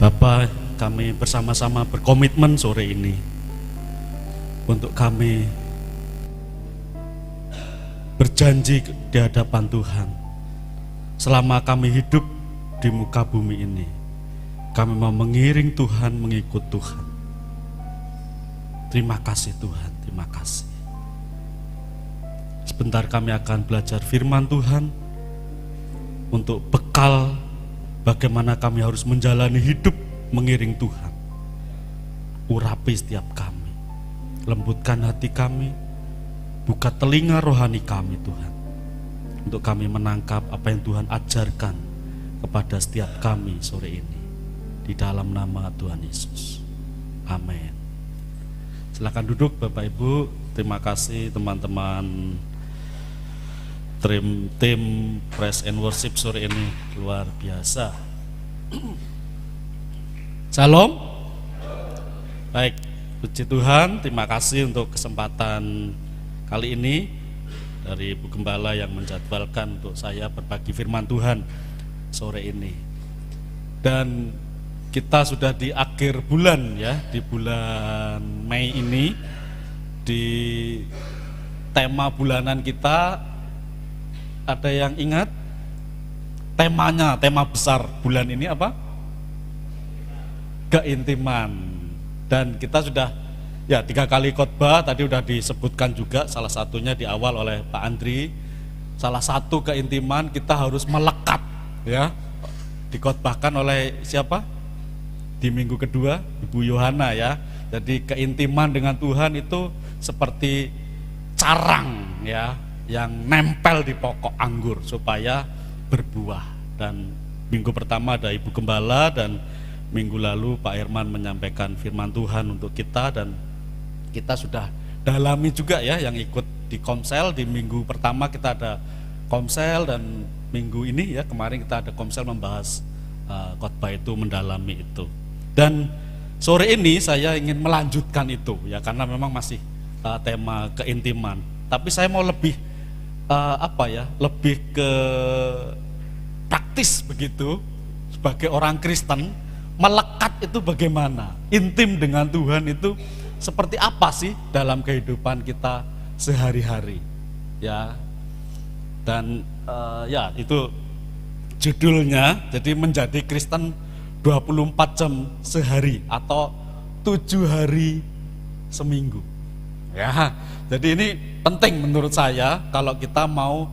Bapak, kami bersama-sama berkomitmen sore ini untuk kami berjanji di hadapan Tuhan. Selama kami hidup di muka bumi ini, kami mau mengiring Tuhan, mengikut Tuhan. Terima kasih Tuhan, terima kasih. Sebentar kami akan belajar firman Tuhan untuk bekal bagaimana kami harus menjalani hidup mengiring Tuhan. Urapi setiap kami, lembutkan hati kami, buka telinga rohani kami Tuhan, untuk kami menangkap apa yang Tuhan ajarkan kepada setiap kami sore ini, di dalam nama Tuhan Yesus. Amin. Silakan duduk Bapak Ibu. Terima kasih teman-teman tim Praise and Worship sore ini, luar biasa. Shalom. Baik, puji Tuhan, terima kasih untuk kesempatan kali ini dari Ibu Gembala yang menjadwalkan untuk saya berbagi firman Tuhan sore ini. Dan kita sudah di akhir bulan ya, di bulan Mei ini, di tema bulanan kita. Ada yang ingat temanya, tema besar bulan ini apa? Keintiman. Dan kita sudah ya 3 kali khotbah, tadi sudah disebutkan juga, salah satunya di awal oleh Pak Andri. Salah satu keintiman kita harus melekat ya. Dikhotbahkan oleh siapa? Di minggu kedua Ibu Yohana ya. Jadi keintiman dengan Tuhan itu seperti carang ya, yang nempel di pokok anggur supaya berbuah. Dan minggu pertama ada Ibu Gembala, dan minggu lalu Pak Herman menyampaikan firman Tuhan untuk kita, dan kita sudah dalami juga ya yang ikut di Komsel. Di minggu pertama kita ada Komsel, dan minggu ini ya kemarin kita ada Komsel membahas khotbah itu, mendalami itu. Dan sore ini saya ingin melanjutkan itu ya, karena memang masih tema keintiman, tapi saya mau lebih lebih ke praktis begitu. Sebagai orang Kristen, melekat itu bagaimana? Intim dengan Tuhan itu seperti apa sih dalam kehidupan kita sehari-hari? Ya. Dan ya itu judulnya, jadi menjadi Kristen 24 jam sehari atau 7 hari seminggu. Ya, jadi ini penting menurut saya kalau kita mau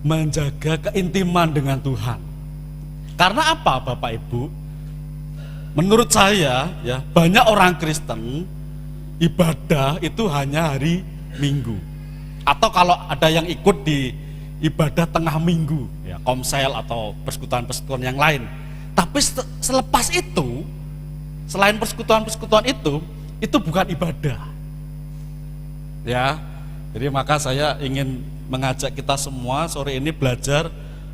menjaga keintiman dengan Tuhan. Karena apa Bapak Ibu? Menurut saya ya, banyak orang Kristen ibadah itu hanya hari Minggu. Atau kalau ada yang ikut di ibadah tengah minggu, ya, Komsel atau persekutuan-persekutuan yang lain. Tapi selepas itu, selain persekutuan-persekutuan itu bukan ibadah. Ya, jadi maka saya ingin mengajak kita semua sore ini belajar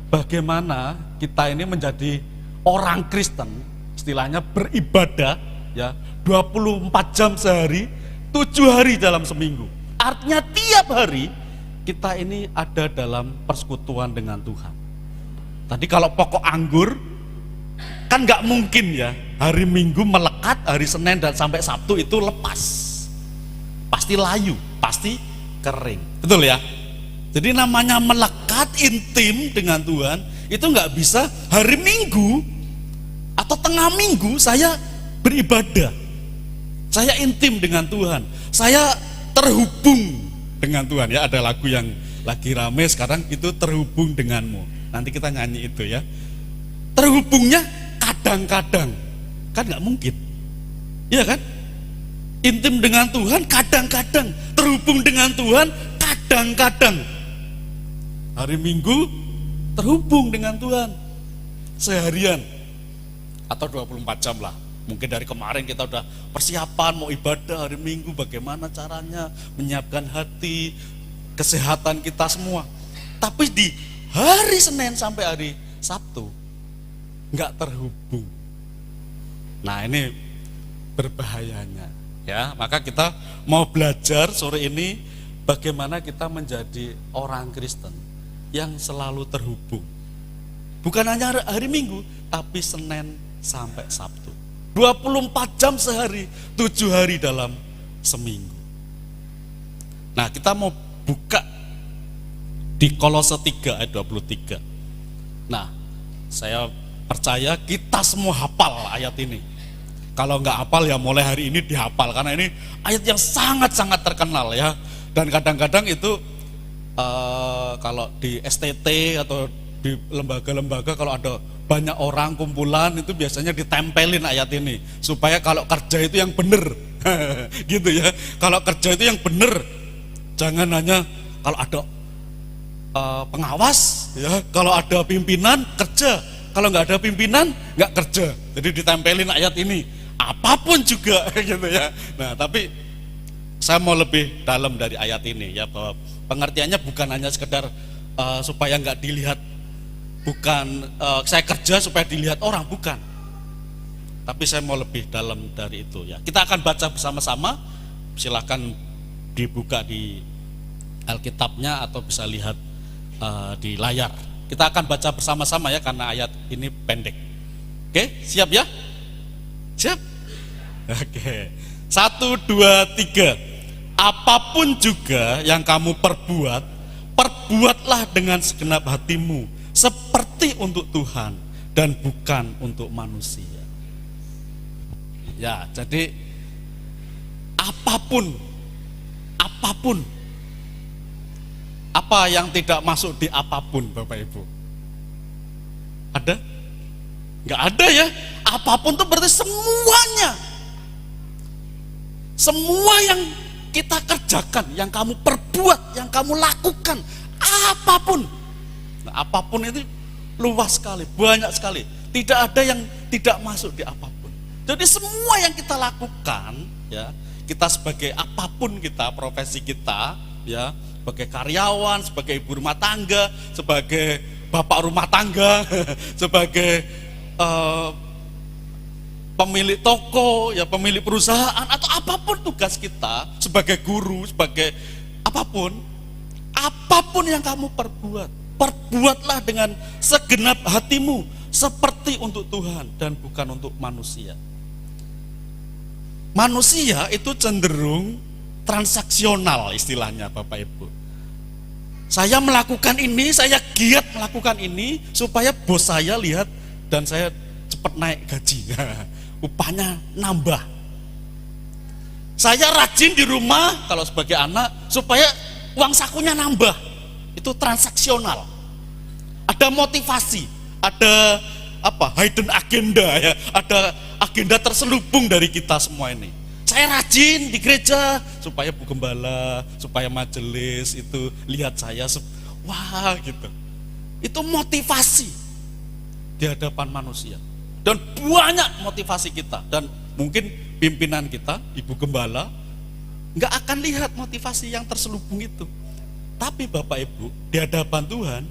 bagaimana kita ini menjadi orang Kristen, istilahnya beribadah ya 24 jam sehari, 7 hari dalam seminggu. Artinya tiap hari kita ini ada dalam persekutuan dengan Tuhan. Tadi kalau pokok anggur kan nggak mungkin ya hari Minggu melekat, hari Senin dan sampai Sabtu itu lepas. Pasti layu, pasti kering, betul ya? Jadi namanya melekat intim dengan Tuhan itu nggak bisa hari Minggu atau tengah minggu saya beribadah, saya intim dengan Tuhan, saya terhubung dengan Tuhan ya. Ada lagu yang lagi rame sekarang itu, terhubung denganmu. Nanti kita nyanyi itu ya. Terhubungnya kadang-kadang, kan nggak mungkin, iya kan? Intim dengan Tuhan kadang-kadang, terhubung dengan Tuhan kadang-kadang. Hari Minggu terhubung dengan Tuhan seharian atau 24 jam lah. Mungkin dari kemarin kita udah persiapan mau ibadah hari Minggu, bagaimana caranya menyiapkan hati, kesehatan kita semua. Tapi di hari Senin sampai hari Sabtu nggak terhubung. Nah ini berbahayanya. Ya, maka kita mau belajar sore ini bagaimana kita menjadi orang Kristen yang selalu terhubung. Bukan hanya hari Minggu, tapi Senin sampai Sabtu. 24 jam sehari, 7 hari dalam seminggu. Nah, kita mau buka di Kolose 3 ayat 23. Nah, saya percaya kita semua hafal ayat ini. Kalau nggak hafal ya mulai hari ini dihafal, karena ini ayat yang sangat-sangat terkenal ya. Dan kadang-kadang itu kalau di STT atau di lembaga-lembaga kalau ada banyak orang kumpulan itu biasanya ditempelin ayat ini supaya kalau kerja itu yang benar gitu ya. Kalau kerja itu yang benar, jangan hanya kalau ada pengawas ya, kalau ada pimpinan kerja, kalau nggak ada pimpinan nggak kerja. Jadi ditempelin ayat ini apapun juga gitu ya. Nah, tapi saya mau lebih dalam dari ayat ini ya, bahwa pengertiannya bukan hanya sekedar supaya nggak dilihat, bukan saya kerja supaya dilihat orang, bukan. Tapi saya mau lebih dalam dari itu ya. Kita akan baca bersama-sama. Silakan dibuka di Alkitabnya atau bisa lihat di layar. Kita akan baca bersama-sama ya, karena ayat ini pendek. Oke, siap ya? Siap? Oke. 1, 2, 3. Apapun juga yang kamu perbuat, perbuatlah dengan segenap hatimu, seperti untuk Tuhan dan bukan untuk manusia. Ya, jadi apapun, apa yang tidak masuk di apapun, Bapak Ibu? Ada? Nggak ada ya. Apapun itu berarti semuanya. Semua yang kita kerjakan, yang kamu perbuat, yang kamu lakukan, apapun. Nah, apapun itu luas sekali, banyak sekali. Tidak ada yang tidak masuk di apapun. Jadi semua yang kita lakukan, ya, kita sebagai apapun kita, profesi kita, ya, sebagai karyawan, sebagai ibu rumah tangga, sebagai bapak rumah tangga, sebagai pemilik toko, ya, pemilik perusahaan, atau apapun tugas kita, sebagai guru, sebagai apapun yang kamu perbuat, perbuatlah dengan segenap hatimu, seperti untuk Tuhan dan bukan untuk manusia. Manusia itu cenderung transaksional istilahnya, Bapak Ibu. Saya melakukan ini, saya giat melakukan ini supaya bos saya lihat dan saya cepat naik gaji. Upahnya nambah. Saya rajin di rumah kalau sebagai anak supaya uang sakunya nambah. Itu transaksional. Ada motivasi, ada hidden agenda ya, ada agenda terselubung dari kita semua ini. Saya rajin di gereja supaya Bu Gembala, supaya majelis itu lihat saya, wah gitu. Itu motivasi di hadapan manusia. Dan banyak motivasi kita, dan mungkin pimpinan kita, Ibu Gembala, nggak akan lihat motivasi yang terselubung itu. Tapi Bapak Ibu, di hadapan Tuhan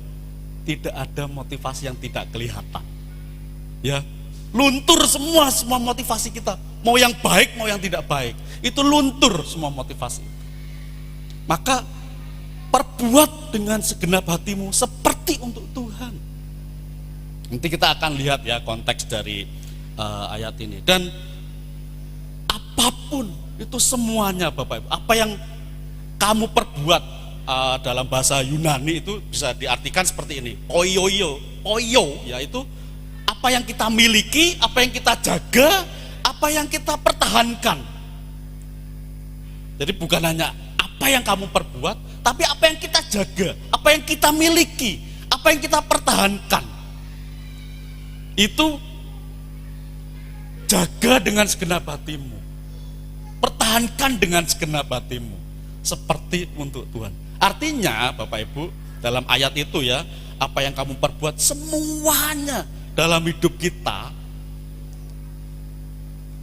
tidak ada motivasi yang tidak kelihatan. Ya, luntur semua motivasi kita, mau yang baik mau yang tidak baik, itu luntur semua motivasi itu. Maka perbuat dengan segenap hatimu seperti untuk Tuhan. Nanti kita akan lihat ya konteks dari ayat ini. Dan apapun itu semuanya Bapak Ibu, apa yang kamu perbuat, dalam bahasa Yunani itu bisa diartikan seperti ini, oyo, yaitu apa yang kita miliki, apa yang kita jaga, apa yang kita pertahankan. Jadi bukan hanya apa yang kamu perbuat, tapi apa yang kita jaga, apa yang kita miliki, apa yang kita pertahankan. Itu jaga dengan segenap hatimu, pertahankan dengan segenap hatimu, seperti untuk Tuhan. Artinya Bapak Ibu, dalam ayat itu ya, apa yang kamu perbuat semuanya dalam hidup kita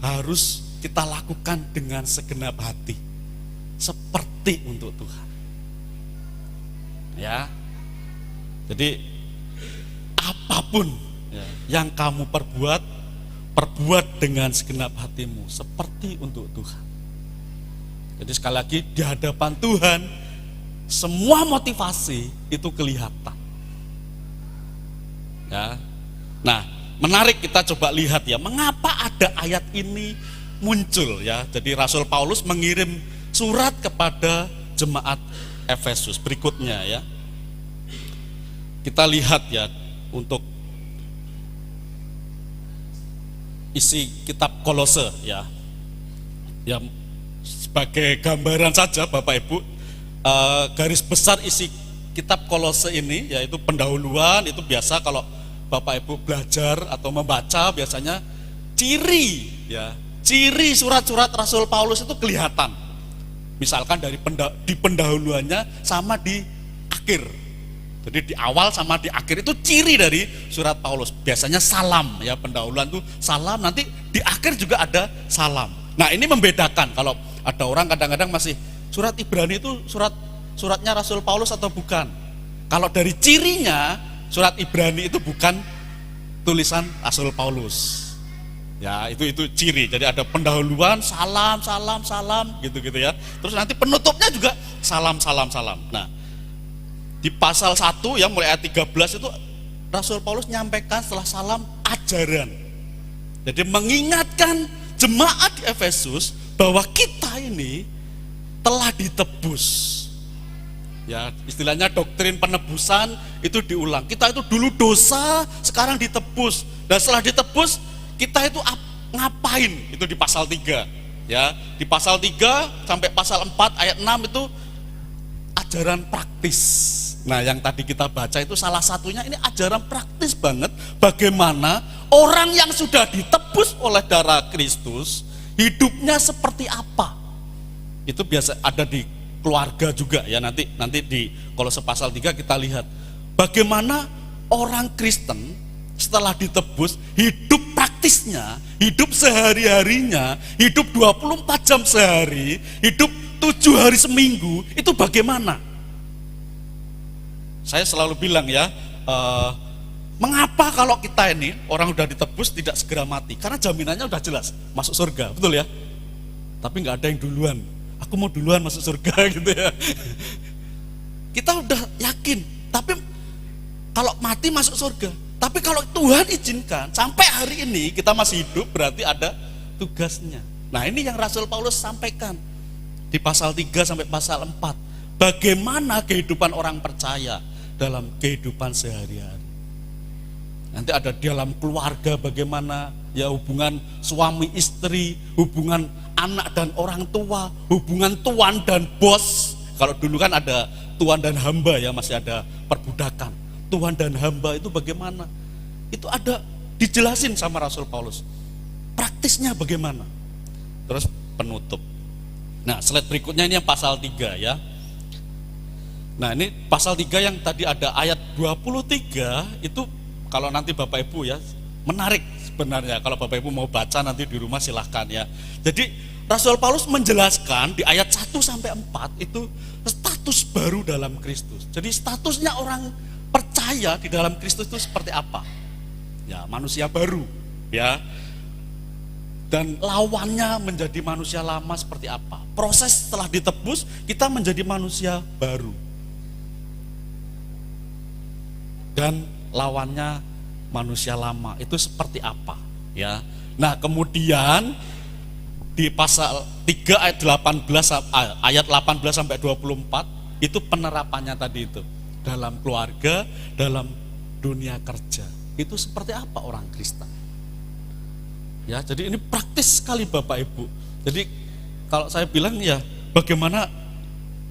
harus kita lakukan dengan segenap hati, seperti untuk Tuhan. Ya, jadi apapun ya, yang kamu perbuat, perbuat dengan segenap hatimu, seperti untuk Tuhan. Jadi sekali lagi, di hadapan Tuhan semua motivasi itu kelihatan. Ya. Nah, menarik kita coba lihat ya, mengapa ada ayat ini muncul ya. Jadi Rasul Paulus mengirim surat kepada jemaat Efesus berikutnya ya. Kita lihat ya untuk isi kitab Kolose ya. Ya sebagai gambaran saja Bapak Ibu, garis besar isi kitab Kolose ini yaitu pendahuluan. Itu biasa kalau Bapak Ibu belajar atau membaca biasanya ciri ya, ciri surat-surat Rasul Paulus itu kelihatan. Misalkan di pendahuluannya sama di akhir. Jadi di awal sama di akhir itu ciri dari surat Paulus. Biasanya salam ya, pendahuluan itu salam, nanti di akhir juga ada salam. Nah, ini membedakan kalau ada orang kadang-kadang masih surat Ibrani itu suratnya Rasul Paulus atau bukan. Kalau dari cirinya surat Ibrani itu bukan tulisan Rasul Paulus. Ya, itu ciri. Jadi ada pendahuluan salam gitu-gitu ya. Terus nanti penutupnya juga salam. Nah, di pasal 1 ya mulai ayat 13 itu Rasul Paulus nyampaikan setelah salam ajaran. Jadi mengingatkan jemaat di Efesus bahwa kita ini telah ditebus. Ya, istilahnya doktrin penebusan itu diulang. Kita itu dulu dosa, sekarang ditebus. Dan setelah ditebus, kita itu ngapain? Itu di pasal 3. Ya, di pasal 3 sampai pasal 4 ayat 6 itu ajaran praktis. Nah, yang tadi kita baca itu salah satunya ini ajaran praktis banget bagaimana orang yang sudah ditebus oleh darah Kristus hidupnya seperti apa. Itu biasa ada di keluarga juga ya, nanti di Kolose pasal 3 kita lihat bagaimana orang Kristen setelah ditebus hidup praktisnya, hidup sehari-harinya, hidup 24 jam sehari, hidup 7 hari seminggu, itu bagaimana? Saya selalu bilang ya, mengapa kalau kita ini orang udah ditebus tidak segera mati? Karena jaminannya udah jelas, masuk surga, betul ya? Tapi nggak ada yang duluan, aku mau duluan masuk surga gitu ya. Kita udah yakin, tapi kalau mati masuk surga. Tapi kalau Tuhan izinkan, sampai hari ini kita masih hidup, berarti ada tugasnya. Nah, ini yang Rasul Paulus sampaikan di pasal 3 sampai pasal 4. Bagaimana kehidupan orang percaya dalam kehidupan sehari-hari. Nanti ada dalam keluarga bagaimana ya hubungan suami istri, hubungan anak dan orang tua, hubungan tuan dan bos. Kalau dulu kan ada tuan dan hamba ya, masih ada perbudakan. Tuan dan hamba itu bagaimana? Itu ada dijelasin sama Rasul Paulus. Praktisnya bagaimana? Terus penutup. Nah, slide berikutnya ini yang pasal 3 ya. Nah, ini pasal 3 yang tadi ada ayat 23 itu kalau nanti Bapak Ibu ya, menarik sebenarnya kalau Bapak Ibu mau baca nanti di rumah silahkan ya. Jadi Rasul Paulus menjelaskan di ayat 1 sampai 4 itu status baru dalam Kristus. Jadi statusnya orang percaya di dalam Kristus itu seperti apa? Ya, manusia baru ya. Dan lawannya menjadi manusia lama seperti apa? Proses setelah ditebus kita menjadi manusia baru. Dan lawannya manusia lama itu seperti apa ya. Nah, kemudian di pasal 3 ayat 18 sampai 24 itu penerapannya tadi itu dalam keluarga, dalam dunia kerja. Itu seperti apa orang Kristen? Ya, jadi ini praktis sekali Bapak Ibu. Jadi kalau saya bilang ya bagaimana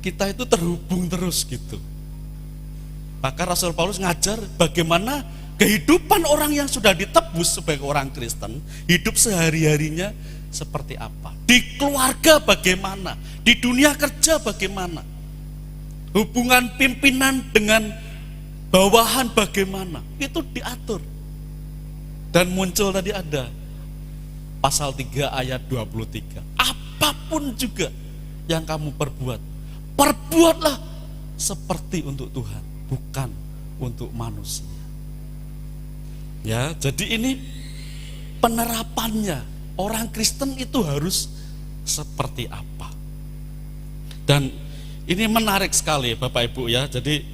kita itu terhubung terus gitu. Maka Rasul Paulus ngajar bagaimana kehidupan orang yang sudah ditebus sebagai orang Kristen, hidup sehari-harinya seperti apa. Di keluarga bagaimana, di dunia kerja bagaimana. Hubungan pimpinan dengan bawahan bagaimana, itu diatur. Dan muncul tadi ada pasal 3 ayat 23. Apapun juga yang kamu perbuatlah seperti untuk Tuhan, bukan untuk manusia. Ya, jadi ini penerapannya. Orang Kristen itu harus seperti apa. Dan ini menarik sekali Bapak Ibu ya. Jadi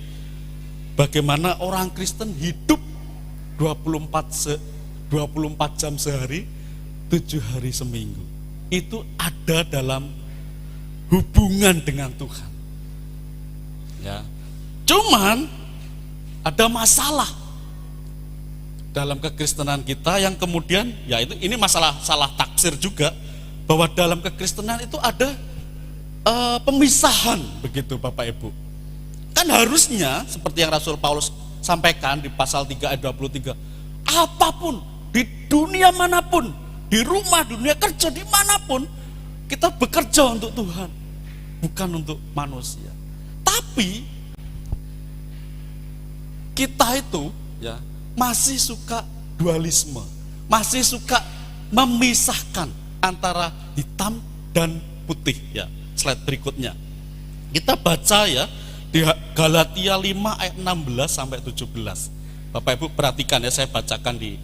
bagaimana orang Kristen hidup 24 24 jam sehari, 7 hari seminggu. Itu ada dalam hubungan dengan Tuhan. Ya. Cuman ada masalah dalam kekristenan kita yang kemudian ya ini masalah salah tafsir juga, bahwa dalam kekristenan itu ada pemisahan begitu Bapak Ibu. Kan harusnya seperti yang Rasul Paulus sampaikan di pasal 3 ayat 23, apapun di dunia manapun, di rumah, dunia kerja, dimanapun, kita bekerja untuk Tuhan, bukan untuk manusia. Tapi kita itu ya masih suka dualisme, masih suka memisahkan antara hitam dan putih. Ya, slide berikutnya. Kita baca ya di Galatia 5 ayat 16 sampai 17. Bapak Ibu perhatikan ya, saya bacakan di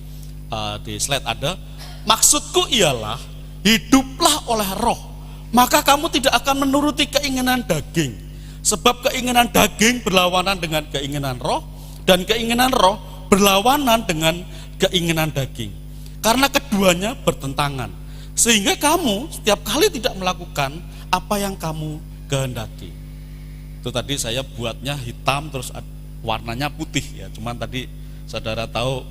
slide ada. Maksudku ialah hiduplah oleh roh, maka kamu tidak akan menuruti keinginan daging. Sebab keinginan daging berlawanan dengan keinginan roh, dan keinginan roh berlawanan dengan keinginan daging. Karena keduanya bertentangan, sehingga kamu setiap kali tidak melakukan apa yang kamu kehendaki. Itu tadi saya buatnya hitam terus warnanya putih ya. Cuman tadi saudara tahu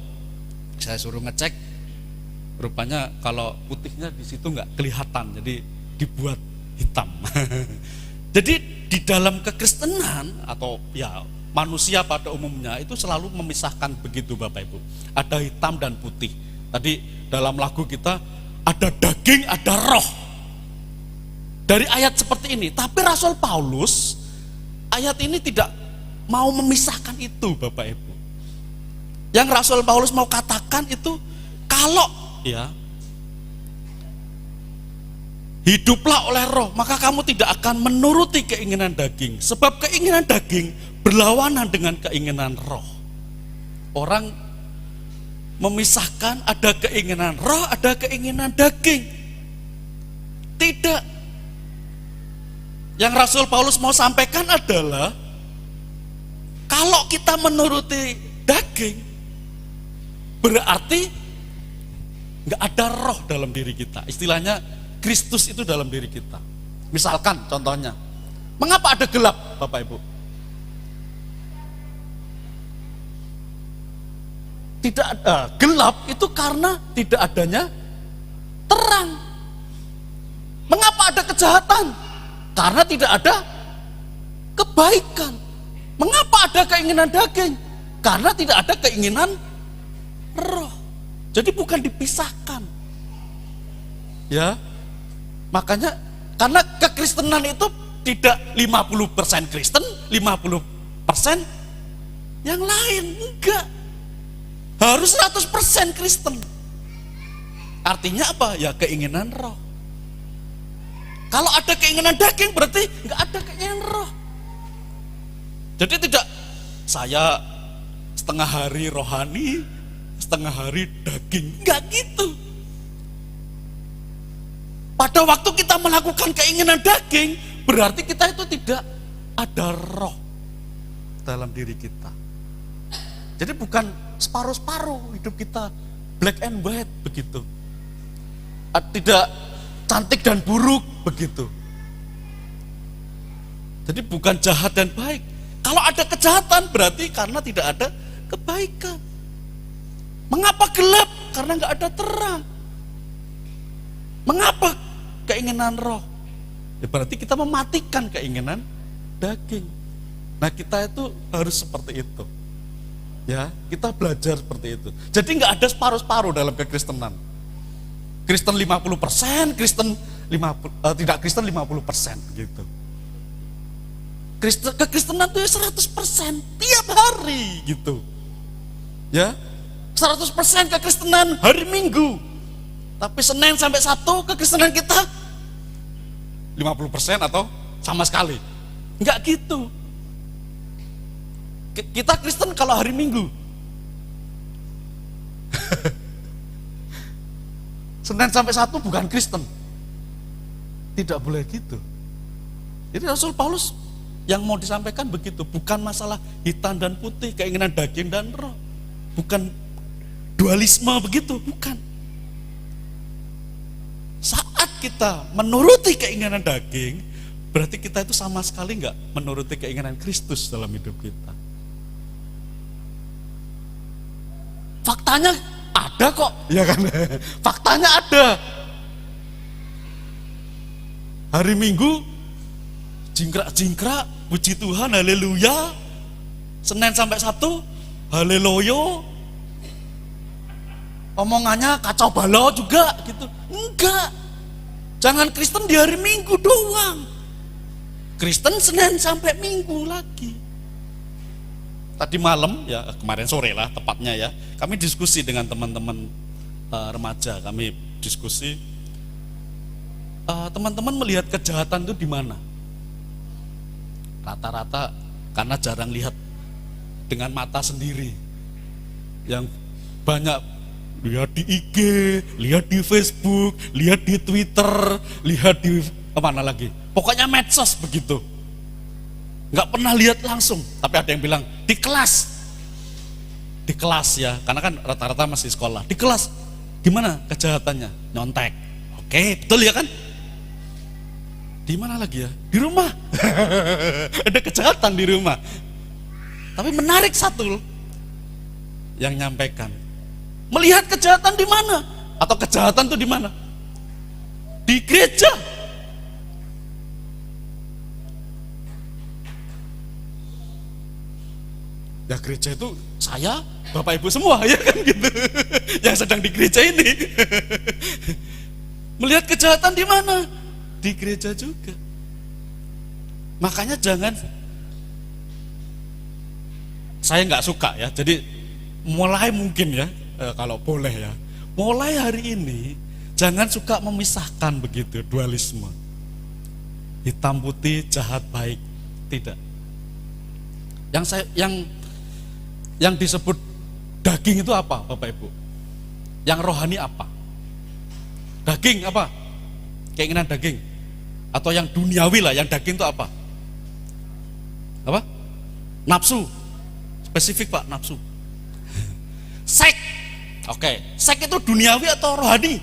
saya suruh ngecek, rupanya kalau putihnya di situ nggak kelihatan, jadi dibuat hitam. Jadi di dalam kekristenan atau ya manusia pada umumnya itu selalu memisahkan begitu Bapak Ibu. Ada hitam dan putih. Tadi dalam lagu kita ada daging, ada roh. Dari ayat seperti ini, tapi Rasul Paulus ayat ini tidak mau memisahkan itu Bapak Ibu. Yang Rasul Paulus mau katakan itu, kalau ya hiduplah oleh roh, maka kamu tidak akan menuruti keinginan daging. Sebab keinginan daging berlawanan dengan keinginan roh. Orang memisahkan, ada keinginan roh, ada keinginan daging. Tidak. Yang Rasul Paulus mau sampaikan adalah, kalau kita menuruti daging, berarti nggak ada roh dalam diri kita. Istilahnya Kristus itu dalam diri kita. Misalkan contohnya, mengapa ada gelap Bapak Ibu? Tidak ada gelap itu karena tidak adanya terang. Mengapa ada kejahatan? Karena tidak ada kebaikan. Mengapa ada keinginan daging? Karena tidak ada keinginan roh. Jadi bukan dipisahkan. Ya. Makanya karena kekristenan itu tidak 50% Kristen, 50% yang lain, enggak. Harus 100% Kristen. Artinya apa? Ya keinginan roh. Kalau ada keinginan daging berarti enggak ada keinginan roh. Jadi tidak saya setengah hari rohani, setengah hari daging, enggak gitu. Pada waktu kita melakukan keinginan daging, berarti kita itu tidak ada roh dalam diri kita. Jadi bukan separuh-separuh hidup kita, black and white begitu. Tidak cantik dan buruk begitu. Jadi bukan jahat dan baik. Kalau ada kejahatan berarti karena tidak ada kebaikan. Mengapa gelap? Karena nggak ada terang. Mengapa keinginan roh? Ya berarti kita mematikan keinginan daging. Nah kita itu harus seperti itu. Ya, kita belajar seperti itu. Jadi nggak ada separuh-separuh dalam kekristenan. Kristen 50%, Kristen 50, tidak Kristen 50% gitu. Kekristenan itu 100% tiap hari gitu. Ya, 100% kekristenan hari Minggu. Tapi Senin sampai Sabtu kekristenan kita 50% atau sama sekali. Enggak gitu. Kita Kristen kalau hari Minggu. Senin sampai Sabtu bukan Kristen. Tidak boleh gitu. Jadi Rasul Paulus yang mau disampaikan begitu, bukan masalah hitam dan putih, keinginan daging dan roh. Bukan dualisme begitu, bukan. Saat kita menuruti keinginan daging, berarti kita itu sama sekali enggak menuruti keinginan Kristus dalam hidup kita. Faktanya ada kok, ya kan? Faktanya ada. Hari Minggu jingkrak-jingkrak, puji Tuhan, haleluya. Senin sampai Sabtu, haleluya. Omongannya kacau balau juga gitu. Enggak. Jangan Kristen di hari Minggu doang. Kristen Senin sampai Minggu lagi. Tadi malam, ya kemarin sore lah tepatnya ya, kami diskusi dengan teman-teman remaja, kami diskusi. Teman-teman melihat kejahatan itu di mana? Rata-rata karena jarang lihat dengan mata sendiri. Yang banyak lihat di IG, lihat di Facebook, lihat di Twitter, lihat di mana lagi? Pokoknya medsos begitu. Nggak pernah lihat langsung, tapi ada yang bilang di kelas ya, karena kan rata-rata masih sekolah. Di kelas, gimana kejahatannya? Nyontek. Oke, betul ya kan? Di mana lagi ya? Di rumah. Ada kejahatan di rumah. Tapi menarik satu yang nyampaikan. Melihat kejahatan di mana? Atau kejahatan itu di mana? Di gereja. Ya gereja itu saya, Bapak Ibu semua ya kan gitu. Yang sedang di gereja ini. Melihat kejahatan di mana? Di gereja juga. Makanya jangan, saya nggak suka ya. Jadi mulai mungkin ya, kalau boleh ya, mulai hari ini jangan suka memisahkan begitu, dualisme. Hitam putih, jahat baik, tidak. Yang disebut daging itu apa, Bapak Ibu? Yang rohani apa? Daging apa? Keinginan daging. Atau yang duniawi lah, yang daging itu apa? Apa? Nafsu. Spesifik Pak, nafsu. Seks. Oke, seks itu duniawi atau rohani?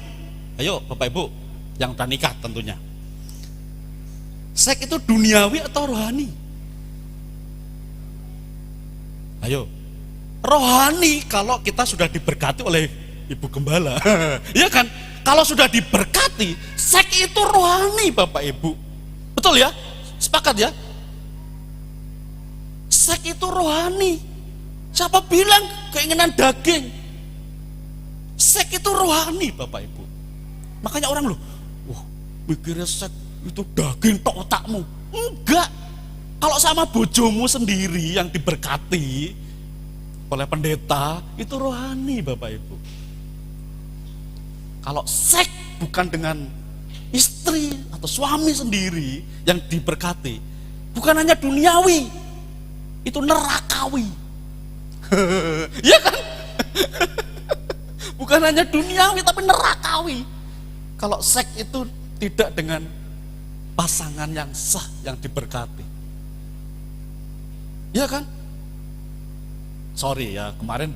Ayo Bapak Ibu, yang udah nikah tentunya. Seks itu duniawi atau rohani? Ayo. Rohani kalau kita sudah diberkati oleh Ibu Gembala. Iya kan? Kalau sudah diberkati, seks itu rohani Bapak Ibu. Betul ya? Sepakat ya? Seks itu rohani. Siapa bilang keinginan daging? Seks itu rohani Bapak Ibu. Makanya orang loh, mikirnya seks itu daging tok otakmu. Enggak. Kalau sama bojomu sendiri yang diberkati oleh pendeta, itu rohani Bapak Ibu. Kalau seks bukan dengan istri atau suami sendiri yang diberkati, bukan hanya duniawi, itu nerakawi. Ya kan? Bukan hanya duniawi tapi nerakawi. Kalau seks itu tidak dengan pasangan yang sah, yang diberkati. Ya kan? Sorry ya, kemarin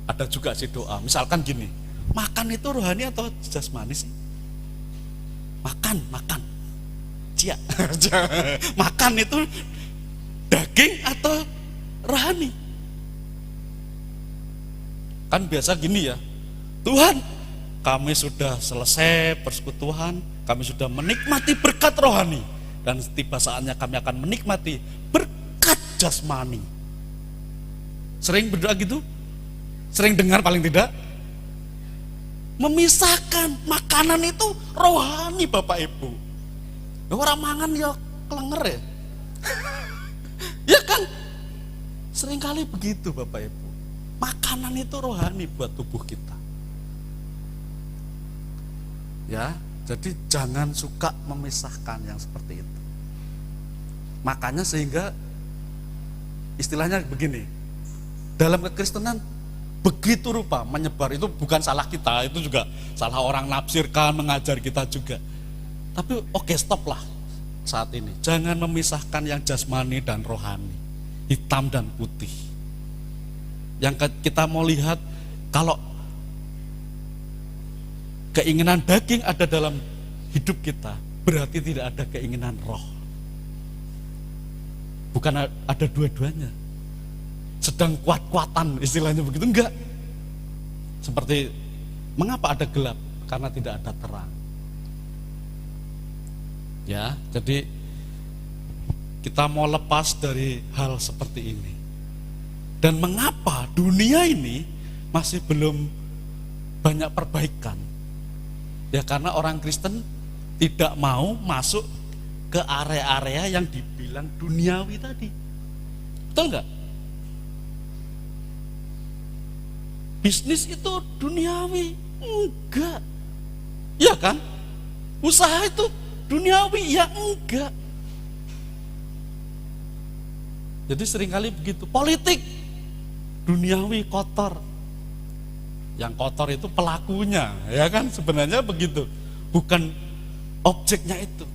ada juga sih doa. Misalkan gini, makan itu rohani atau jasmani sih? Makan. Cia. Makan itu daging atau rohani? Kan biasa gini ya, Tuhan, kami sudah selesai persekutuan, kami sudah menikmati berkat rohani, dan tiba saatnya kami akan menikmati berkat jasmani. Sering berdoa gitu? Sering dengar paling tidak? Memisahkan makanan itu rohani Bapak Ibu. Orang mangan ya kelenger ya. Ya kan? Seringkali begitu Bapak Ibu. Makanan itu rohani buat tubuh kita. Ya, jadi jangan suka memisahkan yang seperti itu. Makanya sehingga istilahnya begini, dalam kekristenan begitu rupa menyebar, itu bukan salah kita, itu juga salah orang nafsirkan, mengajar kita juga. Tapi oke, stop lah saat ini. Jangan memisahkan yang jasmani dan rohani, hitam dan putih. Yang kita mau lihat, kalau keinginan daging ada dalam hidup kita, berarti tidak ada keinginan roh. Bukan ada dua-duanya. Sedang kuat-kuatan istilahnya begitu, enggak. Seperti mengapa ada gelap? Karena tidak ada terang. Ya, jadi kita mau lepas dari hal seperti ini. Dan mengapa dunia ini masih belum banyak perbaikan? Ya karena orang Kristen tidak mau masuk ke area-area yang dibilang duniawi tadi. Betul enggak? Bisnis itu duniawi? Enggak. Ya kan? Usaha itu duniawi? Ya enggak. Jadi seringkali begitu. Politik duniawi, kotor. Yang kotor itu pelakunya, ya kan? Sebenarnya begitu. Bukan objeknya itu.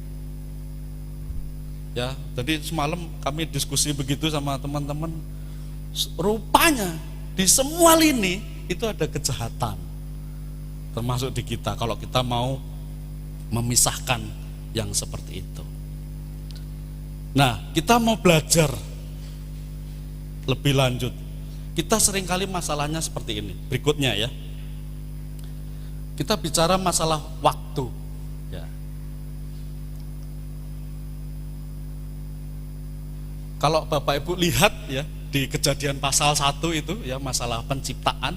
Ya, jadi semalam kami diskusi begitu sama teman-teman. Rupanya di semua lini itu ada kejahatan. Termasuk di kita kalau kita mau memisahkan yang seperti itu. Nah, kita mau belajar lebih lanjut. Kita seringkali masalahnya seperti ini. Berikutnya ya. Kita bicara masalah waktu. Ya. Kalau Bapak Ibu lihat ya di Kejadian pasal 1 itu ya, masalah penciptaan,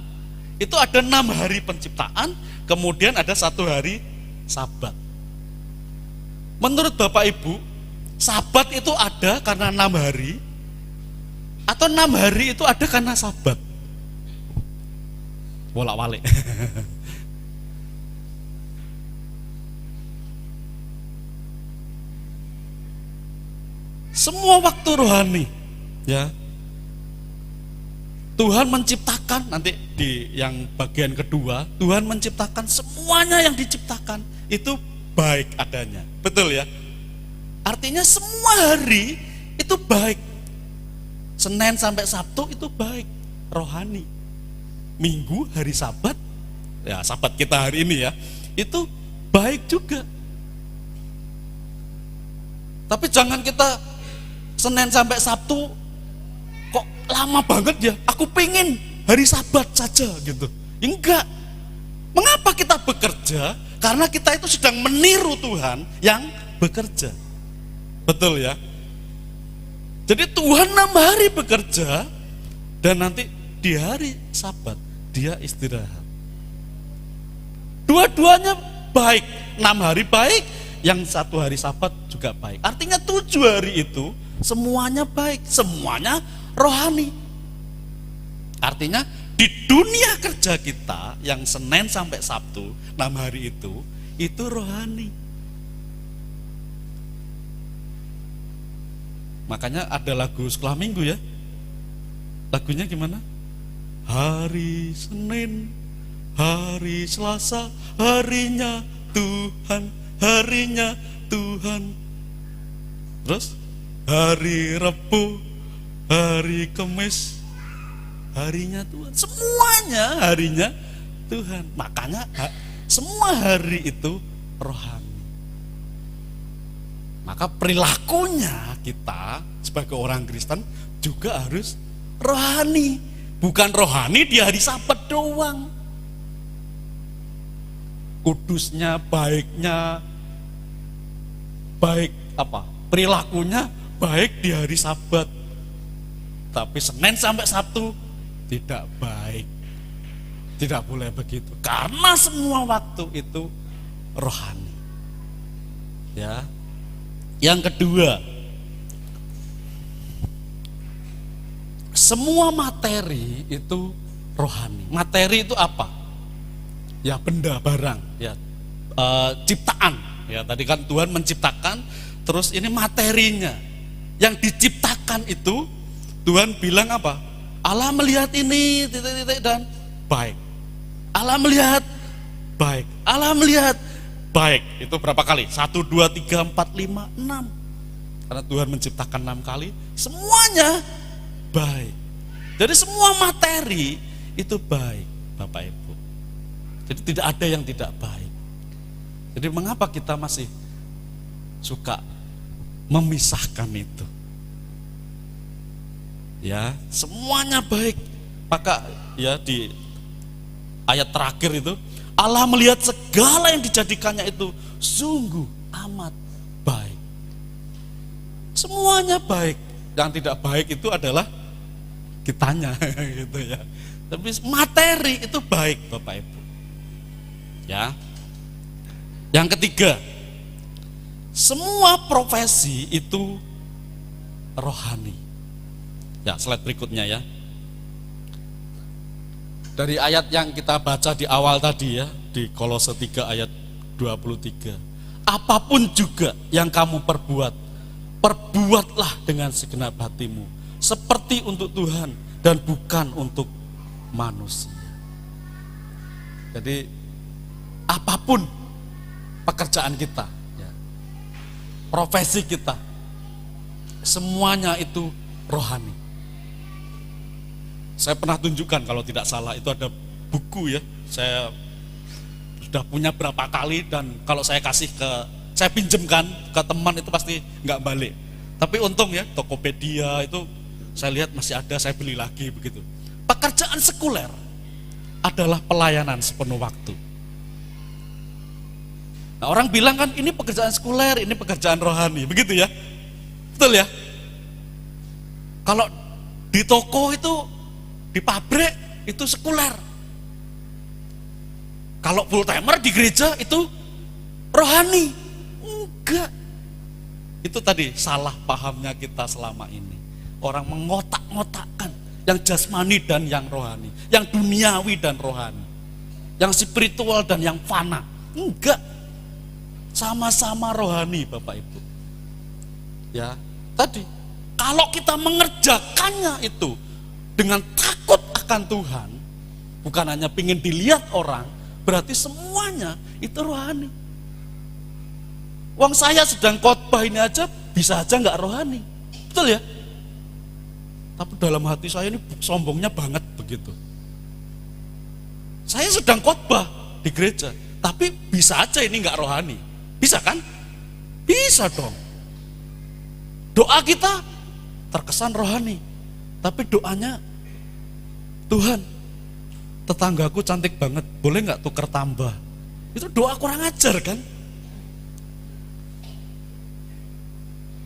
itu ada 6 hari penciptaan, kemudian ada 1 hari Sabat. Menurut Bapak Ibu, Sabat itu ada karena 6 hari, atau 6 hari itu ada karena Sabat? Bolak-balik. Semua waktu rohani, ya. Tuhan menciptakan, nanti di yang bagian kedua, Tuhan menciptakan semuanya yang diciptakan itu baik adanya. Betul ya? Artinya semua hari itu baik. Senin sampai Sabtu itu baik, rohani. Minggu, hari Sabat, ya Sabat kita hari ini ya, itu baik juga. Tapi jangan kita Senin sampai Sabtu kok lama banget ya, aku pengen hari Sabat saja gitu. Enggak. Mengapa kita bekerja? Karena kita itu sedang meniru Tuhan yang bekerja. Betul ya? Jadi Tuhan 6 hari bekerja, dan nanti di hari Sabat dia istirahat. Dua-duanya baik, 6 hari baik, yang 1 hari Sabat juga baik. Artinya 7 hari itu semuanya baik, semuanya rohani. Artinya di dunia kerja kita yang Senin sampai Sabtu 6 hari itu rohani. Makanya ada lagu sekolah minggu ya. Lagunya gimana? Hari Senin, hari Selasa, harinya Tuhan, harinya Tuhan. Terus hari Rabu, hari Kamis, harinya Tuhan. Semuanya harinya Tuhan. Makanya semua hari itu rohani. Maka perilakunya kita sebagai orang Kristen juga harus rohani. Bukan rohani di hari Sabat doang. Kudusnya, baiknya, baik apa? Perilakunya baik di hari Sabat. Tapi Senin sampai Sabtu tidak baik. Tidak boleh begitu. Karena semua waktu itu rohani. Ya. Yang kedua, semua materi itu rohani. Materi itu apa? Ya benda, barang, ya ciptaan. Ya tadi kan Tuhan menciptakan, terus ini materinya. Yang diciptakan itu Tuhan bilang apa? Allah melihat ini titik-titik dan baik. Allah melihat baik. Allah melihat baik. Itu berapa kali? 1, 2, 3, 4, 5, 6. Karena Tuhan menciptakan 6 kali, semuanya baik. Jadi semua materi itu baik, Bapak Ibu. Jadi tidak ada yang tidak baik. Jadi mengapa kita masih suka memisahkan itu? Ya, semuanya baik. Maka ya di ayat terakhir itu, Allah melihat segala yang dijadikannya itu sungguh amat baik. Semuanya baik. Yang tidak baik itu adalah kitanya gitu ya. Tapi materi itu baik, Bapak Ibu. Ya. Yang ketiga, semua profesi itu rohani. Ya, slide berikutnya ya. Dari ayat yang kita baca di awal tadi ya, di Kolose 3 ayat 23. Apapun juga yang kamu perbuat, perbuatlah dengan segenap hatimu, seperti untuk Tuhan dan bukan untuk manusia. Jadi apapun pekerjaan kita, ya, profesi kita, semuanya itu rohani. Saya pernah tunjukkan kalau tidak salah itu ada buku ya, saya sudah punya berapa kali dan kalau saya kasih saya pinjemkan ke teman itu pasti nggak balik. Tapi untung ya Tokopedia itu saya lihat masih ada, saya beli lagi begitu. Pekerjaan sekuler adalah pelayanan sepenuh waktu. Nah, orang bilang kan ini pekerjaan sekuler, ini pekerjaan rohani, begitu ya? Betul ya? Kalau di toko itu, di pabrik itu sekuler. Kalau full timer di gereja itu rohani. Enggak. Itu tadi salah pahamnya kita selama ini. Orang mengotak-ngotakkan yang jasmani dan yang rohani, yang duniawi dan rohani, yang spiritual dan yang fana. Enggak. Sama-sama rohani, Bapak Ibu. Ya, tadi kalau kita mengerjakannya itu dengan takut akan Tuhan, bukan hanya ingin dilihat orang, berarti semuanya itu rohani. Wong saya sedang khotbah ini aja bisa aja nggak rohani, betul ya? Tapi dalam hati saya ini sombongnya banget begitu. Saya sedang khotbah di gereja, tapi bisa aja ini nggak rohani, bisa kan? Bisa dong. Doa kita terkesan rohani, tapi doanya, Tuhan, tetanggaku cantik banget, boleh nggak tuker tambah? Itu doa kurang ajar kan?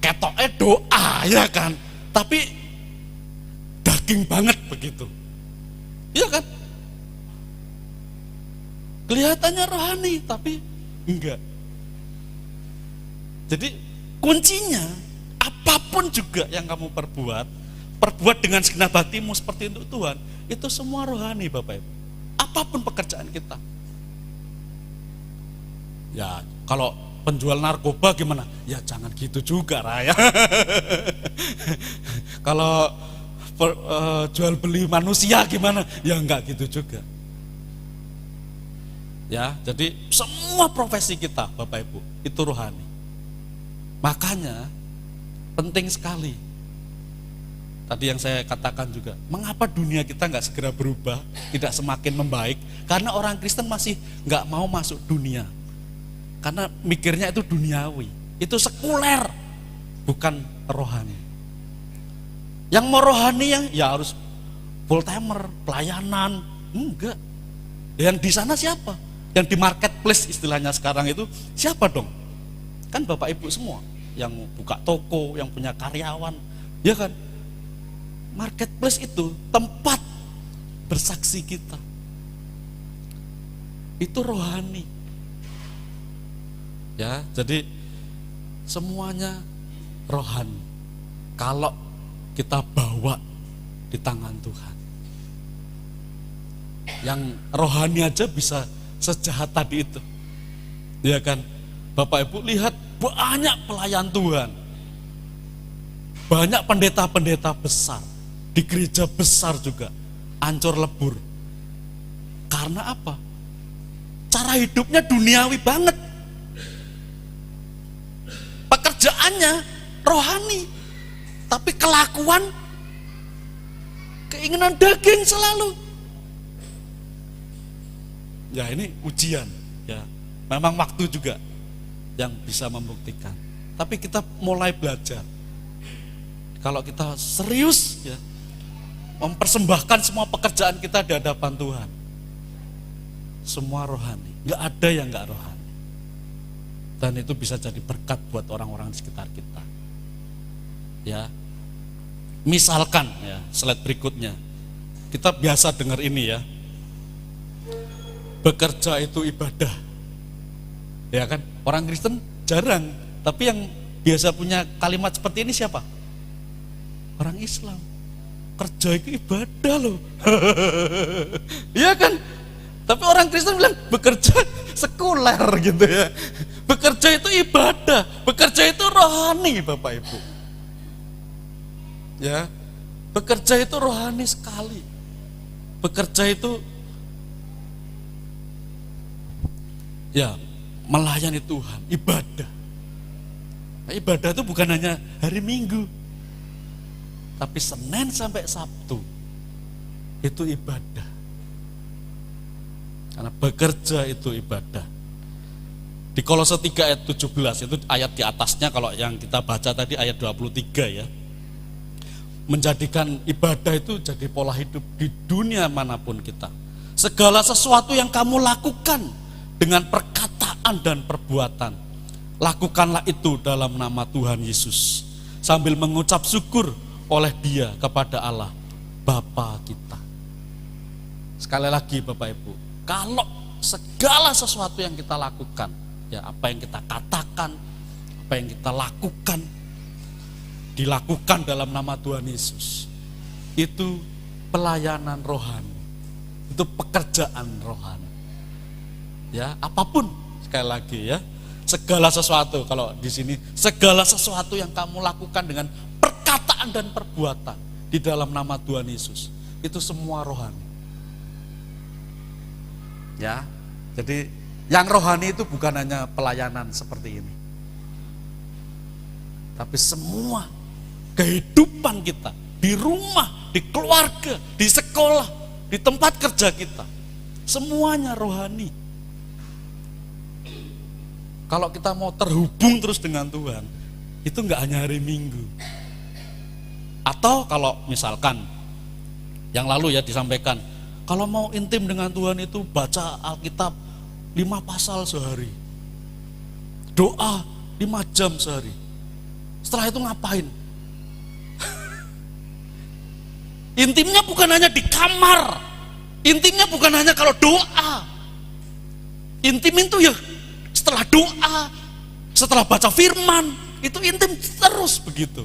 Ketoknya doa ya kan, tapi daging banget begitu, iya kan? Kelihatannya rohani, tapi enggak. Jadi kuncinya, apapun juga yang kamu perbuat dengan segenap hatimu seperti untuk Tuhan, itu semua rohani, Bapak Ibu. Apapun pekerjaan kita. Ya, kalau penjual narkoba gimana? Ya jangan gitu juga, Raya. Kalau jual beli manusia gimana? Ya enggak gitu juga. Ya, jadi semua profesi kita, Bapak Ibu, itu rohani. Makanya penting sekali. Tadi yang saya katakan juga, mengapa dunia kita nggak segera berubah, tidak semakin membaik? Karena orang Kristen masih nggak mau masuk dunia. Karena mikirnya itu duniawi, itu sekuler, bukan rohani. Yang mau rohani ya harus full timer, pelayanan, enggak. Yang di sana siapa? Yang di marketplace istilahnya sekarang itu siapa dong? Kan Bapak Ibu semua, yang buka toko, yang punya karyawan, ya kan? Marketplace itu tempat bersaksi kita. Itu rohani. Ya, jadi semuanya rohani. Kalau kita bawa di tangan Tuhan. Yang rohani aja bisa sejahat tadi itu. Ya kan? Bapak Ibu lihat banyak pelayan Tuhan. Banyak pendeta-pendeta besar di gereja besar juga hancur lebur. Karena apa? Cara hidupnya duniawi banget. Pekerjaannya rohani, tapi kelakuan keinginan daging selalu. Ya ini ujian ya. Memang waktu juga yang bisa membuktikan. Tapi kita mulai belajar. Kalau kita serius ya, mempersembahkan semua pekerjaan kita di hadapan Tuhan. Semua rohani, nggak ada yang nggak rohani. Dan itu bisa jadi berkat buat orang-orang di sekitar kita. Ya, misalkan ya, slide berikutnya, kita biasa dengar ini ya, bekerja itu ibadah. Ya kan, orang Kristen jarang, tapi yang biasa punya kalimat seperti ini siapa? Orang Islam. Kerja itu ibadah loh. Iya kan? Tapi orang Kristen bilang bekerja sekuler gitu ya. Bekerja itu ibadah, bekerja itu rohani Bapak Ibu. Ya, bekerja itu rohani sekali. Bekerja itu ya melayani Tuhan, ibadah. Nah, ibadah itu bukan hanya hari Minggu, tapi Senin sampai Sabtu itu ibadah. Karena bekerja itu ibadah. Di Kolose 3 ayat 17, itu ayat di atasnya kalau yang kita baca tadi ayat 23 ya. Menjadikan ibadah itu jadi pola hidup di dunia manapun kita. Segala sesuatu yang kamu lakukan dengan perkataan dan perbuatan, lakukanlah itu dalam nama Tuhan Yesus, sambil mengucap syukur oleh Dia kepada Allah Bapa kita. Sekali lagi Bapak Ibu, kalau segala sesuatu yang kita lakukan, ya apa yang kita katakan, apa yang kita lakukan, dilakukan dalam nama Tuhan Yesus, itu pelayanan rohani, itu pekerjaan rohani. Ya, apapun, sekali lagi ya, segala sesuatu, kalau di sini segala sesuatu yang kamu lakukan dengan perkataan dan perbuatan di dalam nama Tuhan Yesus, itu semua rohani. Ya, jadi yang rohani itu bukan hanya pelayanan seperti ini, tapi semua kehidupan kita di rumah, di keluarga, di sekolah, di tempat kerja kita, semuanya rohani. Kalau kita mau terhubung terus dengan Tuhan, itu enggak hanya hari Minggu. Atau kalau misalkan yang lalu ya disampaikan, kalau mau intim dengan Tuhan itu baca Alkitab 5 pasal sehari, doa 5 jam sehari. Setelah itu ngapain? Intimnya bukan hanya di kamar, intimnya bukan hanya kalau doa. Intim itu ya setelah doa, setelah baca firman, itu intim terus begitu.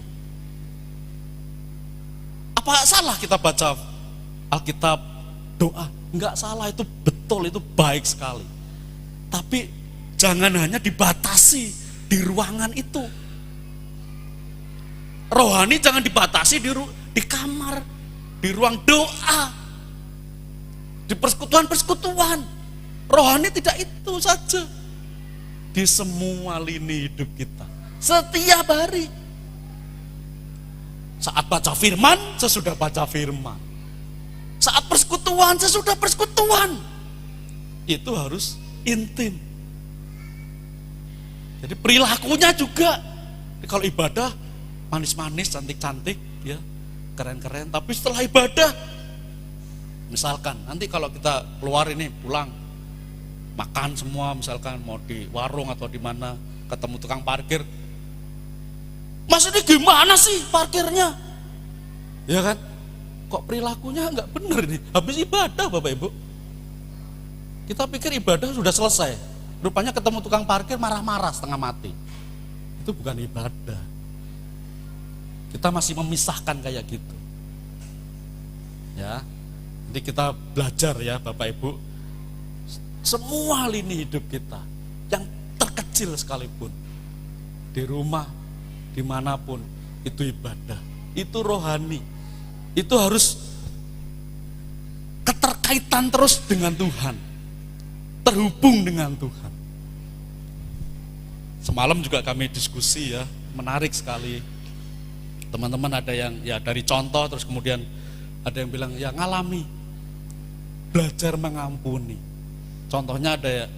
Apa salah kita baca Alkitab, doa? Enggak salah, itu betul, itu baik sekali. Tapi jangan hanya dibatasi di ruangan itu. Rohani jangan dibatasi di kamar, di ruang doa, di persekutuan-persekutuan. Rohani tidak itu saja. Di semua lini hidup kita, setiap hari. Saat baca firman, sesudah baca firman. Saat persekutuan, sesudah persekutuan. Itu harus intim. Jadi perilakunya juga, kalau ibadah manis-manis, cantik-cantik, ya keren-keren. Tapi setelah ibadah, misalkan nanti kalau kita keluar ini pulang, makan semua, misalkan mau di warung atau di mana, ketemu tukang parkir, Mas ini gimana sih parkirnya? Ya kan? Kok perilakunya nggak benar nih? Habis ibadah Bapak Ibu. Kita pikir ibadah sudah selesai. Rupanya ketemu tukang parkir marah-marah setengah mati. Itu bukan ibadah. Kita masih memisahkan kayak gitu. Ya. Jadi kita belajar ya Bapak Ibu. Semua lini hidup kita, yang terkecil sekalipun, di rumah, dimanapun, itu ibadah, itu rohani, itu harus keterkaitan terus dengan Tuhan, terhubung dengan Tuhan. Semalam juga kami diskusi ya, menarik sekali. Teman-teman ada yang ya dari contoh, terus kemudian ada yang bilang ya ngalami, belajar mengampuni. Contohnya ada ya,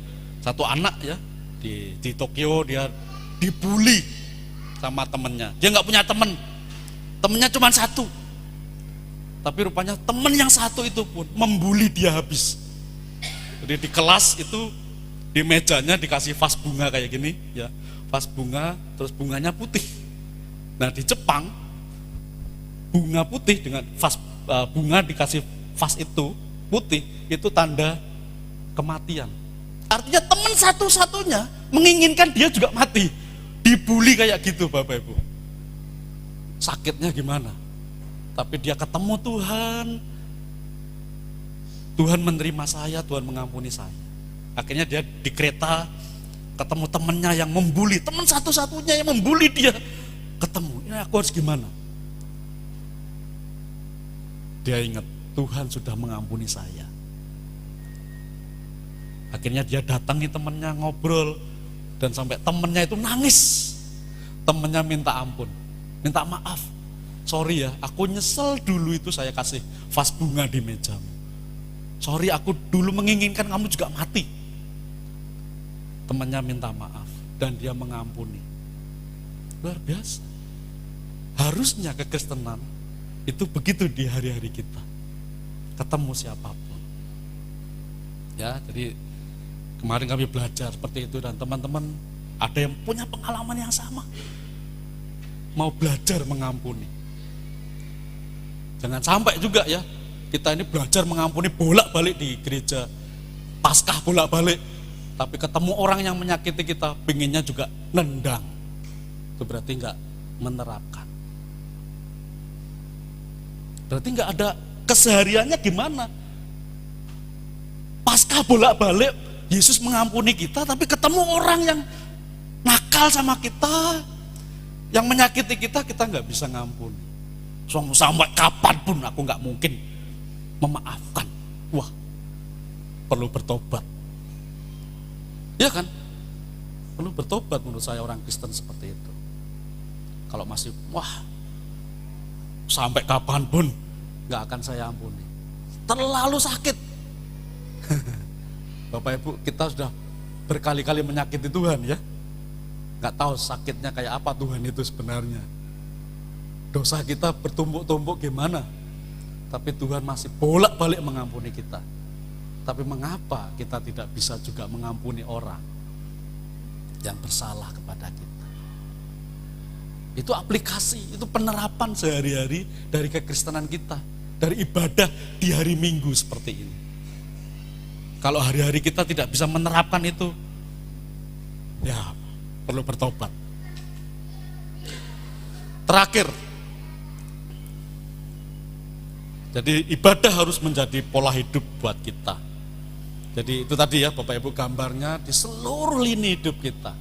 Satu anak ya di Tokyo, dia dibully sama temennya. Dia nggak punya temen, temennya cuma satu. Tapi rupanya temen yang satu itu pun membuli dia habis. Jadi di kelas itu, di mejanya dikasih vas bunga kayak gini ya, vas bunga, terus bunganya putih. Nah di Jepang, bunga putih dengan vas bunga dikasih vas itu putih, itu tanda kematian. Artinya teman satu-satunya menginginkan dia juga mati. Dibully kayak gitu Bapak Ibu. Sakitnya gimana? Tapi dia ketemu Tuhan. Tuhan menerima saya, Tuhan mengampuni saya. Akhirnya dia di kereta ketemu temannya yang membuli, teman satu-satunya yang membuli dia. Ketemu, ini aku harus gimana? Dia ingat, Tuhan sudah mengampuni saya. Akhirnya dia datangi temannya, ngobrol, dan sampai temannya itu nangis. Temannya minta ampun, minta maaf. Sorry ya, aku nyesel dulu itu saya kasih vas bunga di mejamu. Sorry, aku dulu menginginkan kamu juga mati. Temannya minta maaf dan dia mengampuni. Luar biasa. Harusnya kekristenan itu begitu di hari-hari kita. Ketemu siapapun. Ya, jadi kemarin kami belajar seperti itu dan teman-teman ada yang punya pengalaman yang sama. Mau belajar mengampuni. Jangan sampai juga ya, kita ini belajar mengampuni bolak-balik di gereja, Paskah bolak-balik, tapi ketemu orang yang menyakiti kita, pengennya juga nendang. Itu berarti enggak menerapkan. Berarti enggak ada kesehariannya gimana? Paskah bolak-balik, Yesus mengampuni kita, tapi ketemu orang yang nakal sama kita, yang menyakiti kita, kita nggak bisa ngampuni. Sampai kapanpun aku nggak mungkin memaafkan. Wah, perlu bertobat. Ya kan? Perlu bertobat menurut saya orang Kristen seperti itu. Kalau masih, wah, sampai kapanpun nggak akan saya ampuni. Terlalu sakit. Bapak Ibu, kita sudah berkali-kali menyakiti Tuhan ya. Gak tahu sakitnya kayak apa Tuhan itu sebenarnya. Dosa kita bertumpuk-tumpuk gimana. Tapi Tuhan masih bolak-balik mengampuni kita. Tapi mengapa kita tidak bisa juga mengampuni orang yang bersalah kepada kita? Itu aplikasi, itu penerapan sehari-hari dari kekristenan kita. Dari ibadah di hari Minggu seperti ini. Kalau hari-hari kita tidak bisa menerapkan itu, ya perlu bertobat. Terakhir, jadi ibadah harus menjadi pola hidup buat kita. Jadi itu tadi ya Bapak Ibu gambarnya di seluruh lini hidup kita.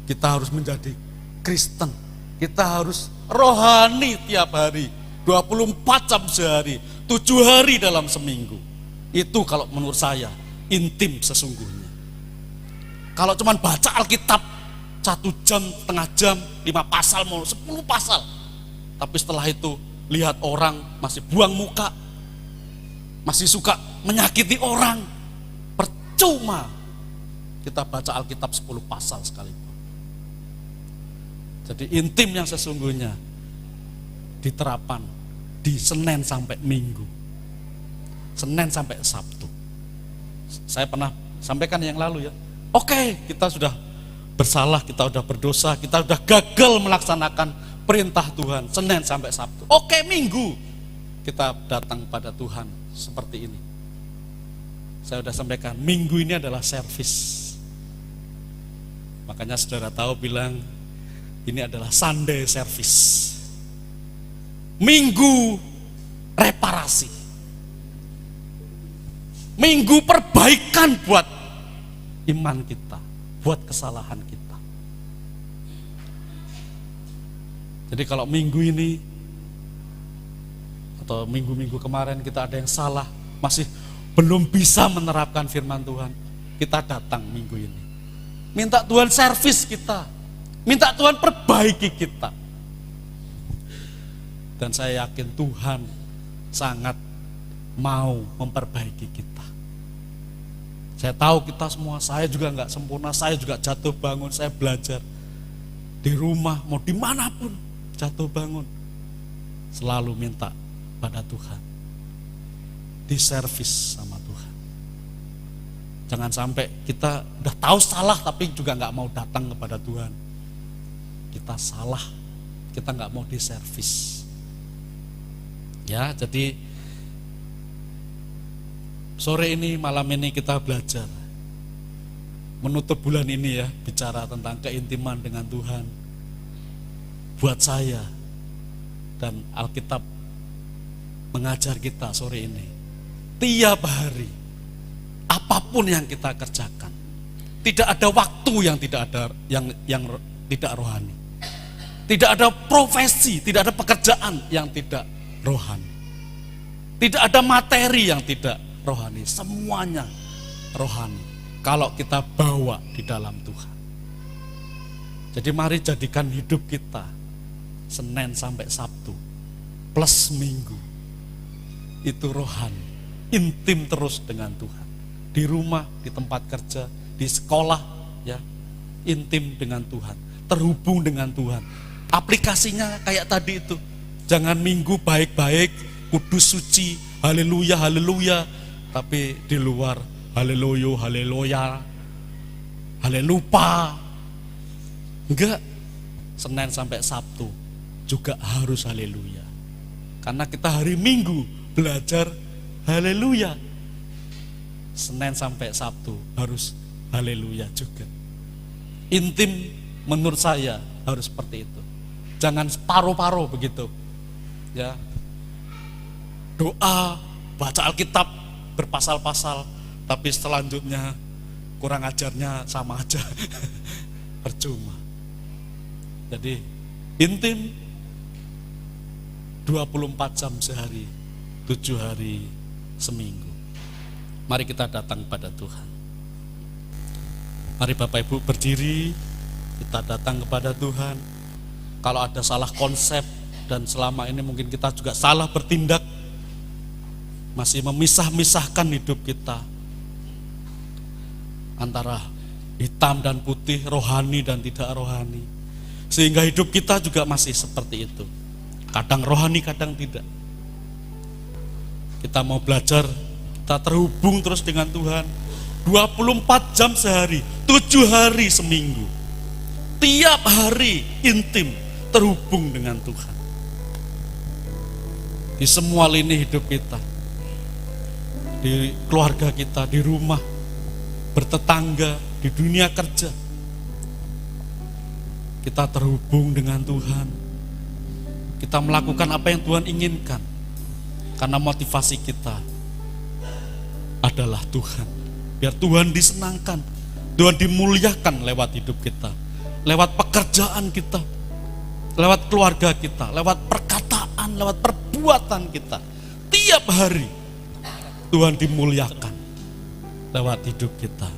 Kita harus menjadi Kristen. Kita harus rohani tiap hari, 24 jam sehari, 7 hari dalam seminggu. Itu kalau menurut saya intim sesungguhnya. Kalau cuma baca Alkitab 1 jam, setengah jam, 5 pasal, mau 10 pasal. Tapi setelah itu lihat orang masih buang muka, masih suka menyakiti orang, percuma kita baca Alkitab 10 pasal sekalipun. Jadi intim yang sesungguhnya diterapkan di Senin sampai Minggu. Senin sampai Sabtu. Saya pernah sampaikan yang lalu ya. Oke, kita sudah bersalah, kita sudah berdosa, kita sudah gagal melaksanakan perintah Tuhan Senin sampai Sabtu. Oke, Minggu kita datang pada Tuhan seperti ini. Saya sudah sampaikan, Minggu ini adalah servis. Makanya saudara tahu bilang ini adalah Sunday service. Minggu reparasi. Minggu perbaikan buat iman kita, buat kesalahan kita. Jadi kalau minggu ini atau minggu-minggu kemarin kita ada yang salah, masih belum bisa menerapkan firman Tuhan, kita datang minggu ini. Minta Tuhan servis kita, minta Tuhan perbaiki kita. Dan saya yakin Tuhan sangat mau memperbaiki kita. Saya tahu kita semua, saya juga nggak sempurna, saya juga jatuh bangun, saya belajar di rumah, mau dimanapun jatuh bangun, selalu minta pada Tuhan, diservis sama Tuhan. Jangan sampai kita udah tahu salah tapi juga nggak mau datang kepada Tuhan. Kita salah, kita nggak mau diservis. Ya, jadi sore ini, malam ini kita belajar menutup bulan ini ya, bicara tentang keintiman dengan Tuhan. Buat saya dan Alkitab mengajar kita sore ini, tiap hari apapun yang kita kerjakan, tidak ada waktu yang tidak ada yang tidak rohani. Tidak ada profesi, tidak ada pekerjaan yang tidak rohani. Tidak ada materi yang tidak rohani, semuanya rohani kalau kita bawa di dalam Tuhan. Jadi mari jadikan hidup kita Senin sampai Sabtu plus Minggu itu rohani, intim terus dengan Tuhan. Di rumah, di tempat kerja, di sekolah ya, intim dengan Tuhan, terhubung dengan Tuhan. Aplikasinya kayak tadi itu, jangan Minggu baik-baik, kudus suci, haleluya, haleluya, tapi di luar haleluya, haleluya, halelupa. Enggak, Senin sampai Sabtu juga harus haleluya. Karena kita hari Minggu belajar haleluya. Senin sampai Sabtu harus haleluya juga. Intim menurut saya harus seperti itu. Jangan separuh-paruh begitu. Ya. Doa, baca Alkitab berpasal-pasal, tapi selanjutnya kurang ajarnya sama aja. Percuma. Jadi intim 24 jam sehari, 7 hari seminggu. Mari kita datang pada Tuhan. Mari Bapak Ibu berdiri, kita datang kepada Tuhan. Kalau ada salah konsep dan selama ini mungkin kita juga salah bertindak, masih memisah-misahkan hidup kita antara hitam dan putih, rohani dan tidak rohani, sehingga hidup kita juga masih seperti itu, kadang rohani kadang tidak. Kita mau belajar, kita terhubung terus dengan Tuhan 24 jam sehari, 7 hari seminggu, tiap hari intim terhubung dengan Tuhan di semua lini hidup kita, di keluarga kita, di rumah, bertetangga, di dunia kerja. Kita terhubung dengan Tuhan, kita melakukan apa yang Tuhan inginkan, karena motivasi kita adalah Tuhan. Biar Tuhan disenangkan, Tuhan dimuliakan lewat hidup kita, lewat pekerjaan kita, lewat keluarga kita, lewat perkataan, lewat perbuatan kita. Tiap hari Tuhan dimuliakan lewat hidup kita.